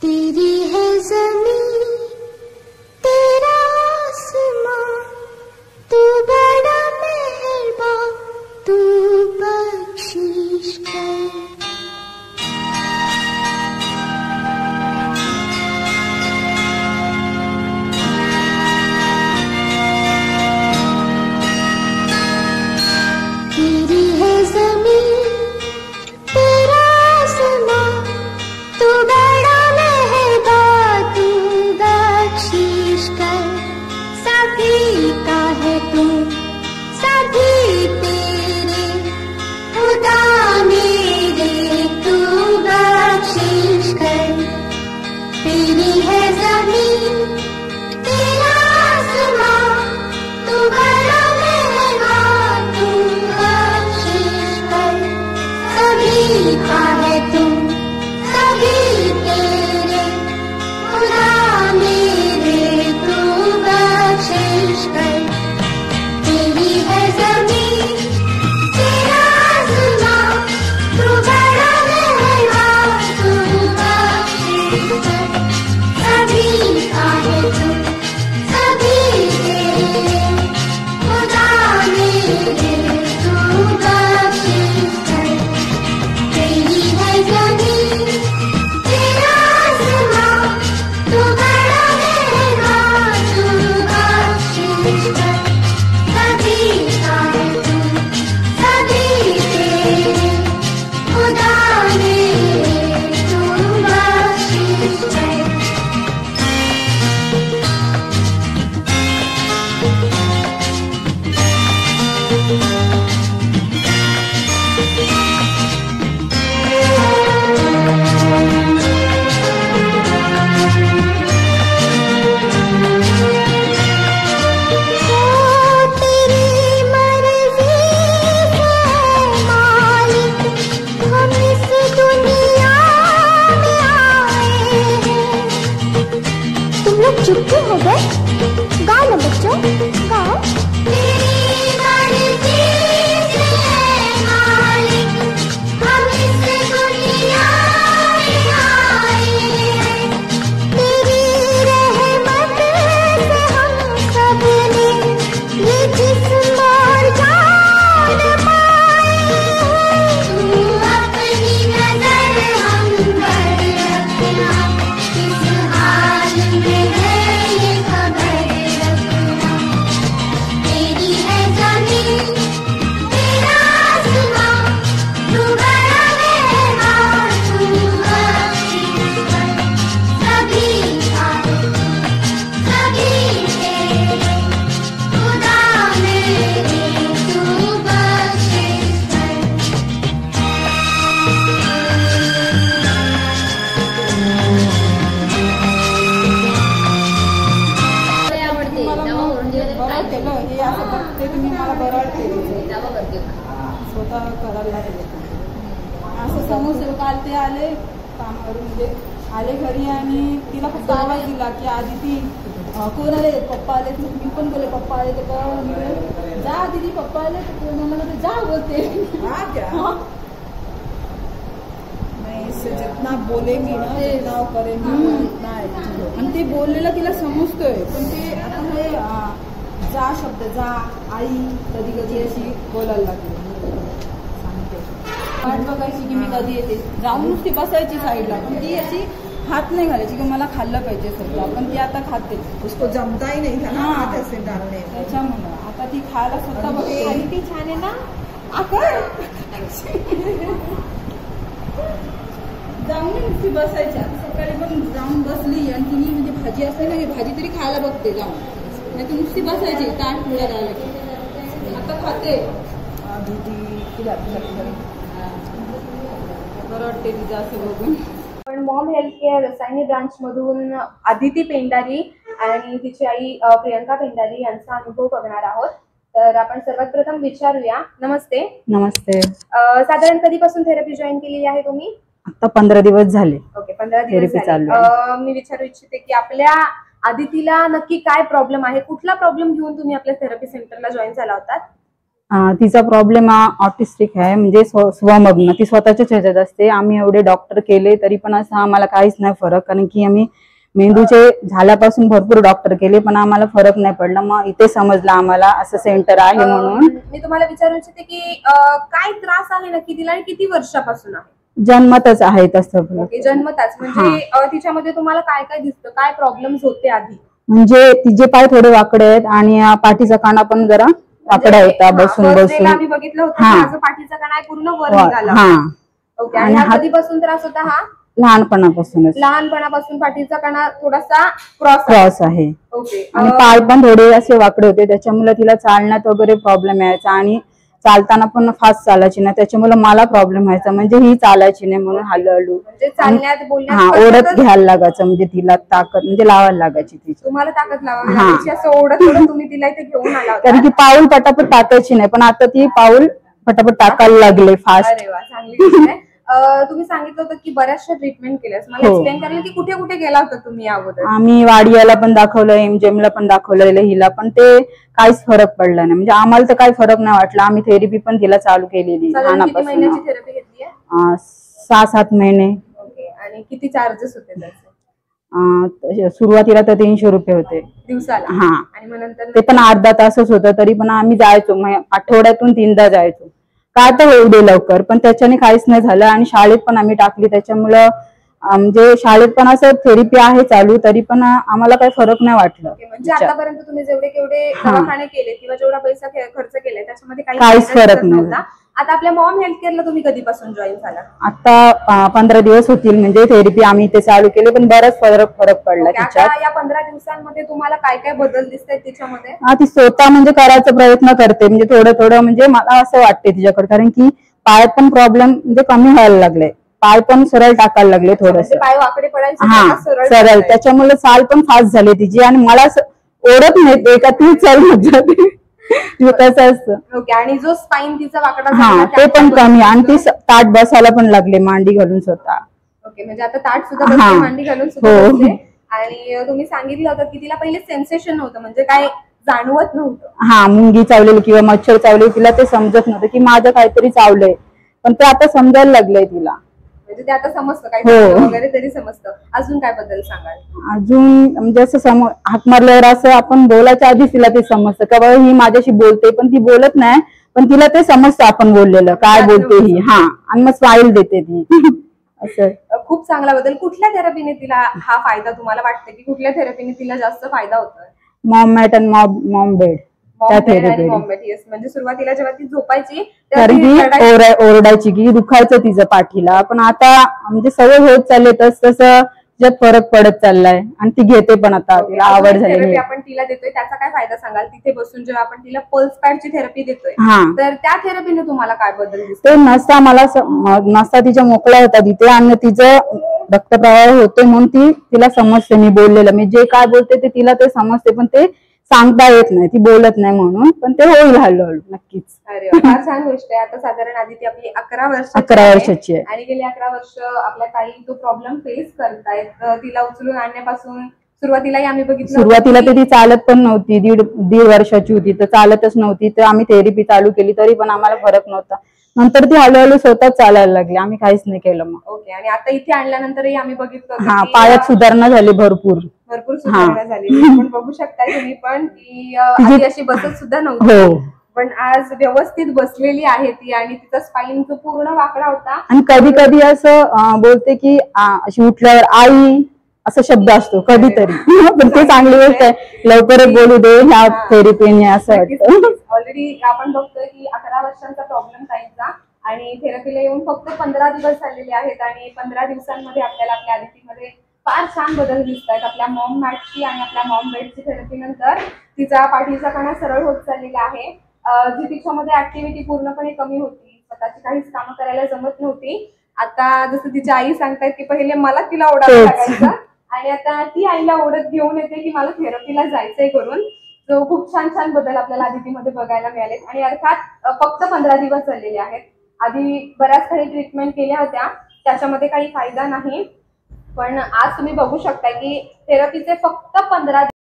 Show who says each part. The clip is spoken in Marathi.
Speaker 1: तेरी है ज़मीं तेरा आसमां, तू बड़ा मेहरबान, तू बख्शिश कर। तेरी है ज़मीं तेरा आसमां, तू बड़ा मेहरबान, तू बख्शिश कर। सभी का है तू, सभी तेरे, खुदा मेरे तू बख्शिश कर। तेरी है ज़मीं तेरा आसमां, तू बड़ा मेहरबान, तू बख्शिश कर। सभी का है तू, सभी तेरे, खुदा मेरे तू बख्शिश कर। तेरी है ज़मीं तेरा आसमां, तू बड़ा मेहरबान, तू बख्शिश कर। सभी का है तू, सभी तेरे, खुदा मेरे तू बख्शिश कर। तेरी है ज़मीं तेरा आसमां, तू बड़ा मेहरबान, तू बख्शिश कर। सभी का है तू, सभी तेरे, खुदा मेरे तू बख्शिश कर। तेरी मर्ज़ी है मालिक, हम इस दुनिया में आए हैं। तुम लोग चुप क्यों हो गए? गाओ ना बच्चों, गाओ। तेरी मर्ज़ी है मालिक, हम इस दुनिया में आए हैं। तेरी रहमत से हम सब ने ये जिस्म और जान पाए हैं। तू अपनी नजर हम पर रखना, किस हाल में है ये खबर रखना। तेरी है ज़मीं तेरा आसमां, तू बड़ा मेहरबान, तू बख्शिश कर। सभी का है तू, सभी तेरे, खुदा मेरे तू बख्शिश कर।
Speaker 2: बरं केलं हे असं बघते तुम्ही मला बरं वाटते स्वतः करायला लागले असं समोर काल ते आले कामावरून म्हणजे आले घरी आणि तिला फक्त आवाज दिला की आधी ती कोण आले पप्पा आले मी पण बोले पप्पा आले तर जा दीदी पप्पा आले तर मला जा बोलते मैं इससे जितना बोलेंगी ना जितना करेंगी उतना आहे आणि ते बोललेलं तिला समजतोय पण ते आता हे जा शब्द जा आई कधी कधी अशी बोलायला लागली सांगते वाट बघायची की मी कधी येते जाऊन नुसती बसायची साईडला पण ती अशी हात नाही घालायची की मला खाल्लं पाहिजे सध्या पण ती आता खाते
Speaker 3: उसको जमता ही नहीं था ना हाथ ऐसे डालने
Speaker 2: त्याच्यामुळं आता ती खायला स्वतः बघते आणि ती छान आहे ना आकर जाऊन नुसती बसायची आता सकाळी पण जाऊन बसली आणि तिने म्हणजे भाजी असते ना भाजी तरी खायला बघते जाऊन नाही ती नुसती बसायची ताट पुढे राहिलं की आता खाते बरं वाटते तिचं असं बघून.
Speaker 4: पण Maugham health care Rasayani branch मधून आदिती पेंडारी आणि तिची आई प्रियंका पेंडारी यांचा अनुभव बघणार आहोत. तर आपण सर्वात प्रथम विचारूया. नमस्ते.
Speaker 5: नमस्ते.
Speaker 4: साधारण कधीपासून थेरपी जॉईन केलेली आहे तुम्ही?
Speaker 5: आता 15 दिवस झाले.
Speaker 4: ओके, 15 दिवस झाले. मी विचारू इच्छिते की आपल्या आदितीला नक्की काय प्रॉब्लेम आहे, कुठला प्रॉब्लेम घेऊन तुम्ही आपल्या थेरपी सेंटरला जॉईन झाला होता?
Speaker 5: तिचा प्रॉब्लेम ऑटिस्टिक आहे, म्हणजे स्वमग्न, ती स्वतःच्याच ह्याच्यात असते. आम्ही एवढे डॉक्टर केले तरी पण असं आम्हाला काहीच नाही फरक, कारण की आम्ही मेंदूचे झाल्यापासून भरपूर डॉक्टर केले पण आम्हाला फरक नाही पडला. मग इथे समजलं आम्हाला असं सेंटर आहे म्हणून.
Speaker 4: मी तुम्हाला विचारू इच्छिते की काय त्रास आहे नक्की तिला आणि किती वर्षापासून आहे?
Speaker 5: जन्मतच आहे तसं.
Speaker 4: ओके, जन्मताच. म्हणजे तिच्यामध्ये तुम्हाला काय काय दिसतं, काय प्रॉब्लेम्स होते आधी?
Speaker 5: म्हणजे तिचे पाय थोडे वाकडे आहेत आणि पाठीचा काना पण जरा वाकडा होता बसून बसून.
Speaker 4: आम्ही बघितलं होतं की माझा पाठीचा कणा पूर्ण वर निघाला. ओके, आणि कधीपासून त्रास होता हा?
Speaker 5: लहानपणापासूनच.
Speaker 4: लहानपणापासून पाठीचा कणा थोडासा क्रॉस
Speaker 5: आहे.
Speaker 4: ओके,
Speaker 5: आणि पाय पण थोडे असे वाकडे होते, त्याच्यामुळे तिला चालण्यात वगैरे प्रॉब्लेम यायचा आणि चालताना पण फास्ट चालायची ना, त्याच्यामुळे मला प्रॉब्लेम व्हायचा. म्हणजे ही चालायची नाही म्हणून हळूहळू
Speaker 4: म्हणजे चालण्यात बोलण्यात
Speaker 5: ओढत घ्यायला लागायचं, म्हणजे तिला ताकद म्हणजे लावायला लागायची तिची.
Speaker 4: तुम्हाला ताकद लावावी लागायची, असं ओढत तुम्ही तिला इथे घेऊन आला होता.
Speaker 5: कारण की पाऊल पटापट टाकायची नाही, पण आता ती पाऊल पटापट टाकायला लागले फास्ट.
Speaker 4: अरे वा, चांगली गोष्ट आहे. तुम्ही सांगितलं होतं की बऱ्याचशा ट्रीटमेंट केल्यास, मला एक्सप्लेन करेल की कुठे कुठे गेला होता तुम्ही अगोदर?
Speaker 5: आम्ही वाडियाला पण दाखवलं, एमजेमला पण दाखवलं, हिला पण ते काहीच फरक पडला नाही. म्हणजे आम्हाला तर काही फरक नाही वाटला. आम्ही थेरपी पण तिला चालू केलेली लहानापासून.
Speaker 4: महिन्याची थेरपी घेतली आहे?
Speaker 5: 6-7 महिने.
Speaker 4: ओके, आणि किती चार्जेस होते त्याचे?
Speaker 5: सुरुवातीला तर 300 रुपये होते
Speaker 4: दिवसाला. आणि मग नंतर
Speaker 5: ते पण अर्धा तासच होतं, तरी पण आम्ही जायचो, आठवड्यातून 3दा जायचो. काय तर होऊ दे लवकर, पण त्याच्याने काहीच नाही झालं. आणि शाळेत पण आम्ही टाकली, त्याच्यामुळं म्हणजे शाळेत पण असं थेरपी आहे चालू, तरी पण आम्हाला काही फरक नाही वाटलं.
Speaker 4: म्हणजे आतापर्यंत तुम्ही जेवढे दवाखाने केले किंवा जेवढा पैसा खर्च केलाय त्याच्यामध्ये
Speaker 5: काहीच फरक नव्हता.
Speaker 4: आता आपल्या मॉम हेल्थ केअरला तुम्ही कधीपासून जॉईन झाला?
Speaker 5: आता 15 दिवस होतील, म्हणजे थेरपी आम्ही इथे चालू केली, पण बराच फरक पडला तिच्यात.
Speaker 4: या 15 दिवसांमध्ये तुम्हाला काय काय बदल दिसतात तिच्यामध्ये?
Speaker 5: ती स्वतः म्हणजे करायचा प्रयत्न करते, म्हणजे थोडं म्हणजे मला असं वाटते तिच्याकडे, कारण की पायात पण प्रॉब्लेम म्हणजे कमी व्हायला लागले, पाय पण सरळ टाकायला लागले थोडेसे.
Speaker 4: पाय वाकडे पडायचे
Speaker 5: सरळ, त्याच्यामुळे चाल पण फास्ट झाली तिची. आणि मला ओढत नाही का ती चाल म्हणजे कसं असतं.
Speaker 4: ओके, आणि जो स्पाइन तिचा वाकडा
Speaker 5: ते पण कमी, आणि ती ताट बसायला पण लागले मांडी घालून स्वतः.
Speaker 4: ओके, म्हणजे आता ताट सुद्धा बसते, मांडी घालून सुद्धा बसते. आणि तुम्ही सांगितलं होतं की तिला पहिले सेन्सेशन नव्हतं, म्हणजे काय जाणवत नव्हतं.
Speaker 5: मुंगी चावलेली किंवा मच्छर चावले तिला ते समजत नव्हतं की माझं काहीतरी चावलंय, पण ते आता समजायला लागलंय तिला.
Speaker 4: म्हणजे ते आता समजतं काय वगैरे तरी समजतं. अजून काय बद्दल सांगाल?
Speaker 5: अजून म्हणजे असं हाक मारल्यावर असं आपण बोलायच्या आधी तिला ते समजतं का बाबा ही माझ्याशी बोलते, पण ती बोलत नाही, पण तिला ते समजतं आपण बोललेलं काय बोलते ही. आणि मग स्माईल देते ती. असं
Speaker 4: खूप चांगला बदल. कुठल्या थेरपीने तिला हा फायदा तुम्हाला वाटतं की कुठल्या थेरपीने तिला जास्त फायदा होतोय?
Speaker 5: मॉम-मॅट आणि मॉम बेड.
Speaker 4: म्हणजे सुरुवातीला जेव्हा ती झोपायची
Speaker 5: कारण की ओरडायची की दुखायचं तिचं पाठीला, पण आता म्हणजे सवय होत चालले तसं त्यात फरक पडत चाललाय आणि ती घेते पण आता, तिला आवड झाली.
Speaker 4: आपण तिला देतोय त्याचा काय फायदा सांगाल? तिथे बसून जेव्हा आपण तिला पल्स पॅडची थेरपी देतोय, तर त्या थेरपीने तुम्हाला काय बदल दिसतो?
Speaker 5: ते नसा तिच्या मोकळा होता तिथे, आणि तिचं रक्तप्रवाह होते म्हणून तिला समजते मी बोललेलं, मी जे काय बोलते ते तिला ते समजते, पण ते सांगता येत नाही, ती बोलत नाही म्हणून, पण ते होईल हळूहळू नक्कीच.
Speaker 4: अरे फार छान गोष्ट आहे. आता साधारण आदिती आपली 11 वर्षाची आहे आणि गेली 11 वर्ष आपल्या ताई तो प्रॉब्लेम फेस करतायत. तिला उचलून आणण्यापासून सुरुवातीलाही आम्ही बघितलं,
Speaker 5: सुरुवातीला तर ती चालत पण नव्हती, दीड वर्षाची होती तर चालतच नव्हती, तर आम्ही थेरपी चालू केली तरी पण आम्हाला फरक नव्हता. नंतर ती हळूहळू स्वतः चालायला लागली, आम्ही काहीच नाही केलं मग.
Speaker 4: ओके, आणि आता इथे आणल्यानंतरही आम्ही बघितलं
Speaker 5: पायात सुधारणा झाली, भरपूर
Speaker 4: सुधारणा झाली. आपण बघू शकता तुम्ही पण की आधी अशी बसत सुद्धा नव्हती, पण आज व्यवस्थित बसलेली आहे ती, आणि तिचा स्पाइन जो पूर्ण वाकडा होता.
Speaker 5: आणि कधी कधी असं बोलते की अशी उठल्यावर आई असा शब्द असतो कधीतरी, पण ते चांगली गोष्ट आहे, लवकरच बोलू दे ह्या थेरपीने असं वाटतं.
Speaker 4: ऑलरेडी आपण बघतोय की 11 वर्षांचा प्रॉब्लेम ताईचा, आणि थेरपीला येऊन फक्त 15 दिवस झालेले आहेत, आणि 15 दिवसांमध्ये आपल्याला आपल्या आदितीमध्ये फार छान बदल दिसत आहेत. आपल्या मॉम मॅटची आणि आपल्या मॉम बेडची थेरपी नंतर तिचा पाठीचा कणा सरळ होत चाललेला आहे. जी तिच्यामध्ये ऍक्टिव्हिटी पूर्णपणे कमी होती, स्वतःची काहीच कामं करायला जमत नव्हती. आता जसं तिच्या आई सांगतायत की पहिले मला तिला ओढायला लागायचं, आणि आता ती आईला ओढत घेऊन येते की मला थेरपीला जायचंय करून. तो खूप छान छान बदल आपल्याला आदितीमध्ये बघायला मिळाले, आणि अर्थात फक्त 15 दिवस झालेले आहेत. आधी बऱ्याच काही ट्रीटमेंट केल्या होत्या, त्याच्यामध्ये काही फायदा नाही, पण आज तुम्ही बघू शकता की थेरपीचे फक्त 15